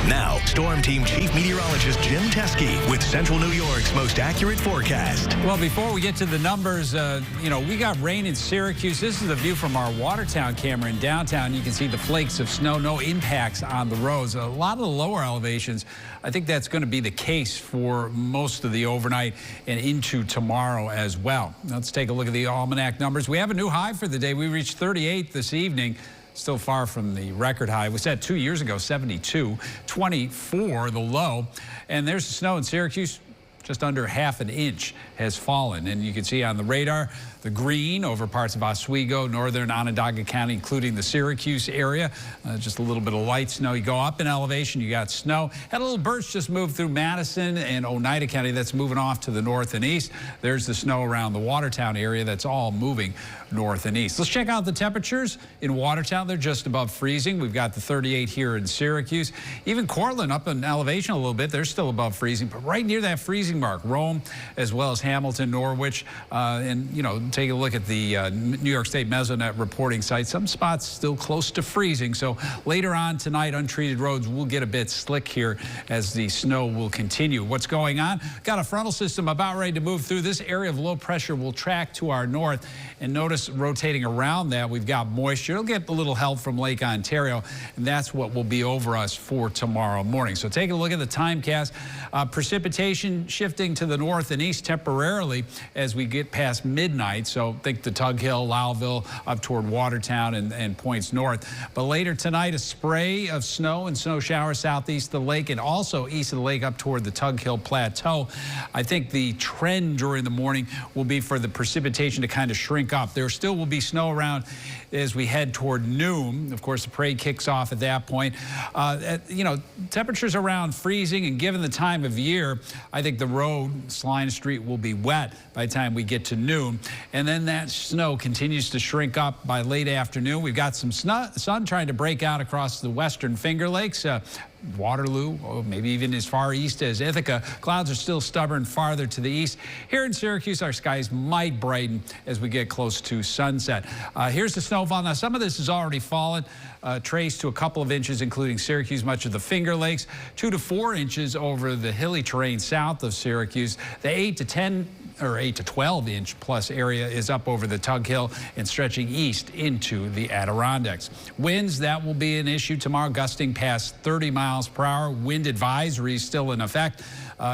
Now, Storm Team Chief Meteorologist Jim Teske with Central New York's most accurate forecast. Well, before we get to the numbers, we got rain in Syracuse. This is a view from our Watertown camera in downtown. You can see the flakes of snow, no impacts on the roads. A lot of the lower elevations, I think that's going to be the case for most of the overnight and into tomorrow as well. Let's take a look at the almanac numbers. We have a new high for the day. We reached 38 this evening. Still far from the record high. We set 2 years ago, 72, 24 the low. And there's the snow in Syracuse. Just under half an inch has fallen. And you can see on the radar, the green over parts of Oswego, northern Onondaga County, including the Syracuse area. Just a little bit of light snow. You go up in elevation, you got snow. Had a little burst just moved through Madison and Oneida County. That's moving off to the north and east. There's the snow around the Watertown area. That's all moving north and east. Let's check out the temperatures. In Watertown, they're just above freezing. We've got the 38 here in Syracuse. Even Cortland up in elevation a little bit. They're still above freezing, but right near that freezing mark. Rome, as well as Hamilton, Norwich, take a look at the New York State Mesonet reporting site. Some spots still close to freezing. So later on tonight, untreated roads will get a bit slick here as the snow will continue. What's going on? Got a frontal system about ready to move through. This area of low pressure will track to our north. And notice rotating around that, we've got moisture. It'll get a little help from Lake Ontario, and that's what will be over us for tomorrow morning. So take a look at the timecast. Precipitation shifting to the north and east temporarily as we get past midnight. So think the Tug Hill, Lowville, up toward Watertown and points north. But later tonight, a spray of snow and snow showers southeast of the lake and also east of the lake up toward the Tug Hill Plateau. I think the trend during the morning will be for the precipitation to kind of shrink up. There still will be snow around as we head toward noon. Of course, the parade kicks off at that point. Temperatures around freezing, and given the time of year, I think the road, Salina Street, will be wet by the time we get to noon. And then that snow continues to shrink up by late afternoon. We've got some sun trying to break out across the western Finger Lakes. Waterloo, or maybe even as far east as Ithaca. Clouds are still stubborn farther to the east. Here in Syracuse, our skies might brighten as we get close to sunset. Here's the snowfall. Now, some of this has already fallen, traced to a couple of inches, including Syracuse, much of the Finger Lakes, 2 to 4 inches over the hilly terrain south of Syracuse. The 8 to 12 inch plus area is up over the Tug Hill and stretching east into the Adirondacks. Winds, that will be an issue tomorrow, gusting past 30 miles per hour. Wind advisory is still in effect,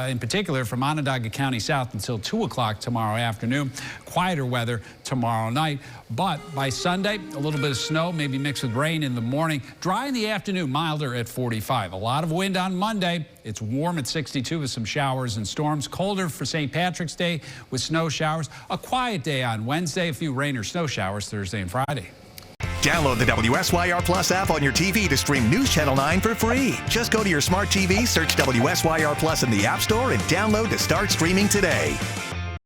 in particular from Onondaga County south until 2 o'clock tomorrow afternoon. Quieter weather tomorrow night. But by Sunday, a little bit of snow, maybe mixed with rain in the morning. Dry in the afternoon, milder at 45. A lot of wind on Monday. It's warm at 62 with some showers and storms. Colder for St. Patrick's Day with snow showers. A quiet day on Wednesday. A few rain or snow showers Thursday and Friday. Download the WSYR Plus app on your TV to stream News Channel 9 for free. Just go to your smart TV, search WSYR Plus in the App Store, and download to start streaming today.